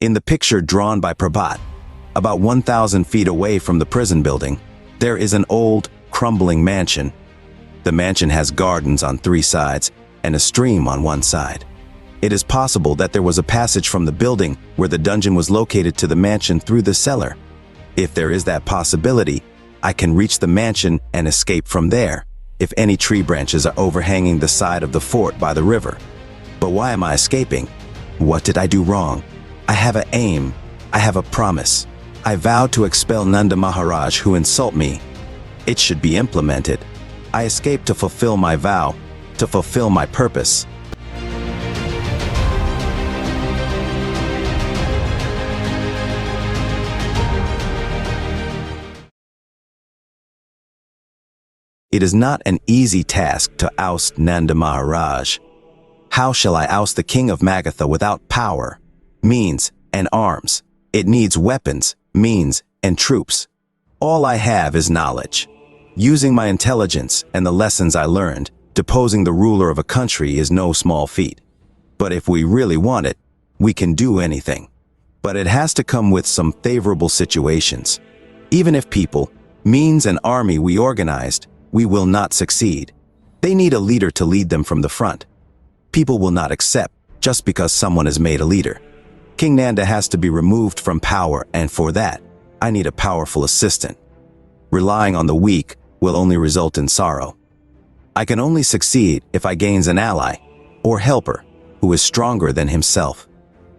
In the picture drawn by Prat, about 1,000 feet away from the prison building, there is an old, crumbling mansion. The mansion has gardens on 3 sides and a stream on 1 side. It is possible that there was a passage from the building where the dungeon was located to the mansion through the cellar. If there is that possibility, I can reach the mansion and escape from there, if any tree branches are overhanging the side of the fort by the river. But why am I escaping? What did I do wrong? I have an aim. I have a promise. I vowed to expel Nanda Maharaj who insult me. It should be implemented. I escaped to fulfill my vow, to fulfill my purpose. It is not an easy task to oust Nanda Maharaj. How shall I oust the king of Magadha without power, means, and arms? It needs weapons, means, and troops. All I have is knowledge. Using my intelligence and the lessons I learned, deposing the ruler of a country is no small feat. But if we really want it, we can do anything. But it has to come with some favorable situations. Even if people, means, and army we organized, we will not succeed. They need a leader to lead them from the front. People will not accept just because someone is made a leader. King Nanda has to be removed from power, and for that, I need a powerful assistant. Relying on the weak will only result in sorrow. I can only succeed if I gains an ally or helper who is stronger than himself.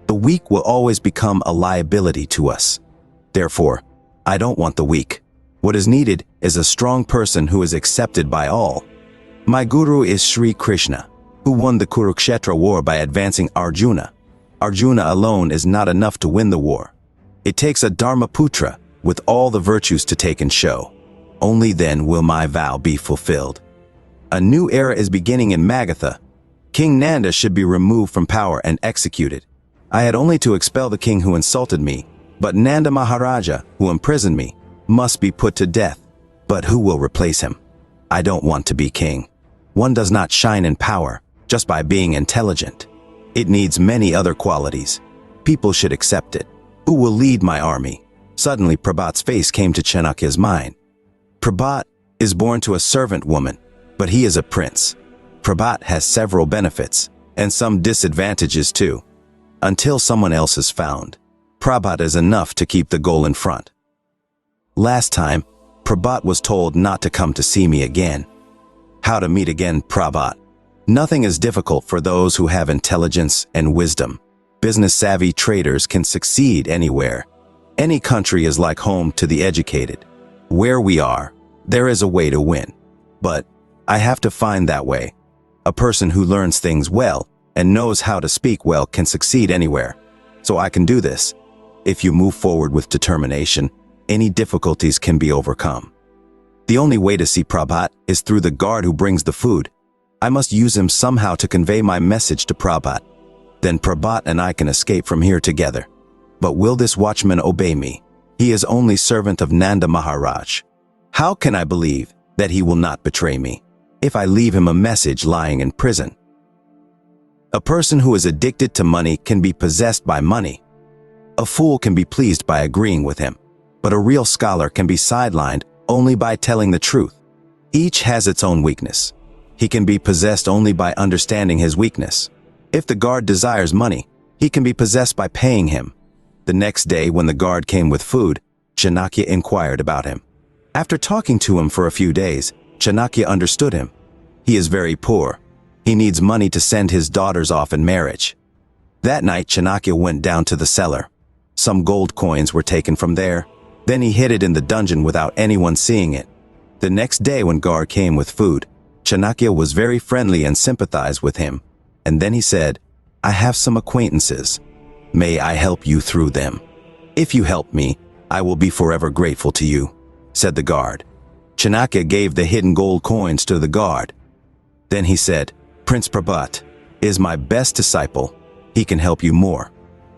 The weak will always become a liability to us. Therefore, I don't want the weak. What is needed is a strong person who is accepted by all. My guru is Sri Krishna, who won the Kurukshetra war by advancing Arjuna. Arjuna alone is not enough to win the war. It takes a Dharmaputra with all the virtues to take and show. Only then will my vow be fulfilled. A new era is beginning in Magadha. King Nanda should be removed from power and executed. I had only to expel the king who insulted me, but Nanda Maharaja, who imprisoned me, must be put to death. But who will replace him? I don't want to be king. One does not shine in power just by being intelligent. It needs many other qualities. People should accept it. Who will lead my army? Suddenly Prat's face came to Chanakya's mind. Prat is born to a servant woman, but he is a prince. Prat has several benefits, and some disadvantages too. Until someone else is found, Prat is enough to keep the goal in front. Last time, Prat was told not to come to see me again. How to meet again Prat? Nothing is difficult for those who have intelligence and wisdom. Business-savvy traders can succeed anywhere. Any country is like home to the educated. Where we are, there is a way to win. But I have to find that way. A person who learns things well and knows how to speak well can succeed anywhere. So I can do this. If you move forward with determination, any difficulties can be overcome. The only way to see Prat is through the guard who brings the food. I must use him somehow to convey my message to Prat. Then Prat and I can escape from here together. But will this watchman obey me? He is only servant of Nanda Maharaj. How can I believe that he will not betray me if I leave him a message lying in prison? A person who is addicted to money can be possessed by money. A fool can be pleased by agreeing with him, but a real scholar can be sidelined only by telling the truth. Each has its own weakness. He can be possessed only by understanding his weakness. If the guard desires money, he can be possessed by paying him. The next day, when the guard came with food, Chanakya inquired about him. After talking to him for a few days, Chanakya understood him. He is very poor. He needs money to send his daughters off in marriage. That night, Chanakya went down to the cellar. Some gold coins were taken from there. Then he hid it in the dungeon without anyone seeing it. The next day, when guard came with food, Chanakya was very friendly and sympathized with him. And then he said, "I have some acquaintances. May I help you through them? If you help me, I will be forever grateful to you," said the guard. Chanakya gave the hidden gold coins to the guard. Then he said, "Prince Prat is my best disciple. He can help you more.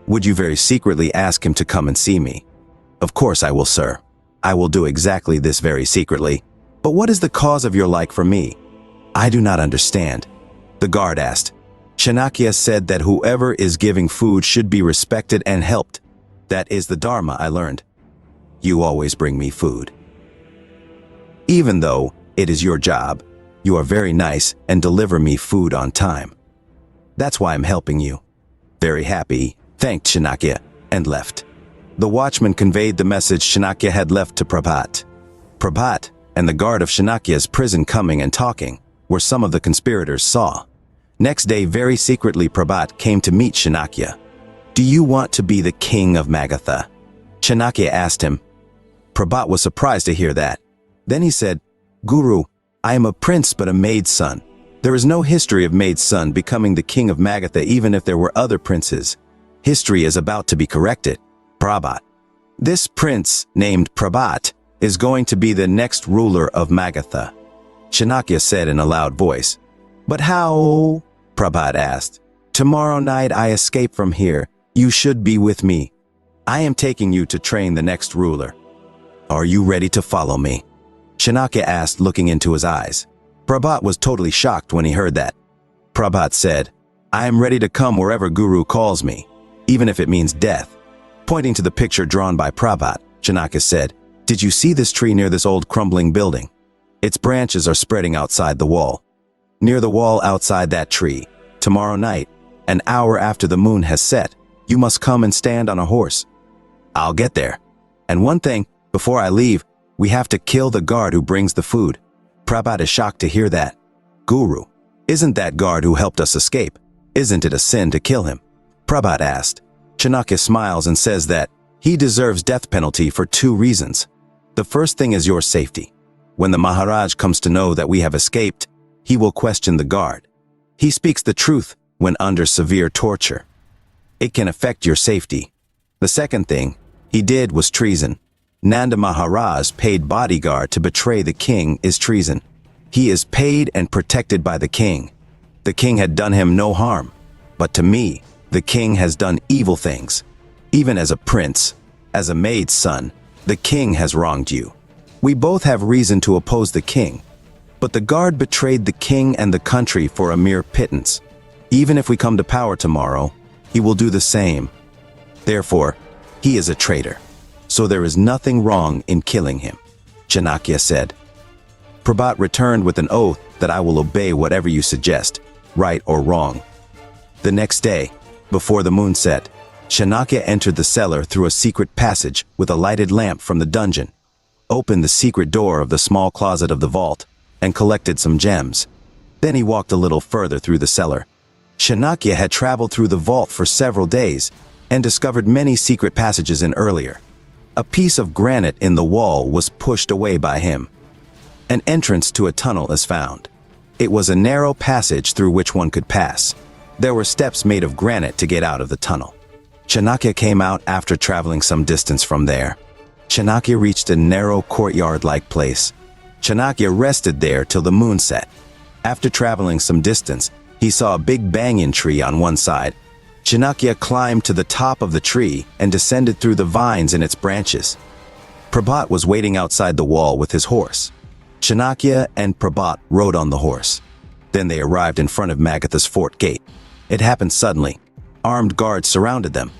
Would you very secretly ask him to come and see me?" "Of course I will, sir. I will do exactly this very secretly. But what is the cause of your like for me?" "I do not understand." The guard asked. Chanakya said that whoever is giving food should be respected and helped. That is the dharma I learned. You always bring me food. Even though it is your job, you are very nice and deliver me food on time. That's why I'm helping you. Very happy, thanked Chanakya, and left. The watchman conveyed the message Chanakya had left to Prat. Prat, and the guard of Chanakya's prison coming and talking, where some of the conspirators saw. Next day, very secretly, Prat came to meet Chanakya. Do you want to be the king of Magadha? Chanakya asked him. Prat was surprised to hear that. Then he said, Guru, I am a prince but a maid's son. There is no history of maid's son becoming the king of Magadha even if there were other princes. History is about to be corrected. Prat. This prince, named Prat, is going to be the next ruler of Magadha. Chanakya said in a loud voice. But how? Prat asked. Tomorrow night I escape from here. You should be with me. I am taking you to train the next ruler. Are you ready to follow me? Chanakya asked, looking into his eyes. Prat was totally shocked when he heard that. Prat said, I am ready to come wherever Guru calls me, even if it means death. Pointing to the picture drawn by Prat, Chanakya said, Did you see this tree near this old crumbling building? Its branches are spreading outside the wall. Near the wall outside that tree, tomorrow night, an hour after the moon has set, you must come and stand on a horse. I'll get there. And one thing, before I leave, we have to kill the guard who brings the food. Prat is shocked to hear that. Guru, isn't that guard who helped us escape? Isn't it a sin to kill him? Prat asked. Chanakya smiles and says that he deserves death penalty for 2 reasons. The first thing is your safety. When the Maharaj comes to know that we have escaped, he will question the guard. He speaks the truth when under severe torture. It can affect your safety. The second thing he did was treason. Nanda Maharaj paid bodyguard to betray the king is treason. He is paid and protected by the king. The king had done him no harm, but to me, the king has done evil things. Even as a prince, as a maid's son, the king has wronged you. We both have reason to oppose the king, but the guard betrayed the king and the country for a mere pittance. Even if we come to power tomorrow, he will do the same. Therefore, he is a traitor. So there is nothing wrong in killing him, Chanakya said. Prat returned with an oath that I will obey whatever you suggest, right or wrong. The next day, before the moon set, Chanakya entered the cellar through a secret passage with a lighted lamp from the dungeon, opened the secret door of the small closet of the vault, and collected some gems. Then he walked a little further through the cellar. Chanakya had traveled through the vault for several days and discovered many secret passages in earlier. A piece of granite in the wall was pushed away by him. An entrance to a tunnel is found. It was a narrow passage through which one could pass. There were steps made of granite to get out of the tunnel. Chanakya came out after traveling some distance from there. Chanakya reached a narrow courtyard-like place. Chanakya rested there till the moon set. After traveling some distance, he saw a big banyan tree on one side. Chanakya climbed to the top of the tree and descended through the vines in its branches. Prat was waiting outside the wall with his horse. Chanakya and Prat rode on the horse. Then they arrived in front of Magadha's fort gate. It happened suddenly. Armed guards surrounded them.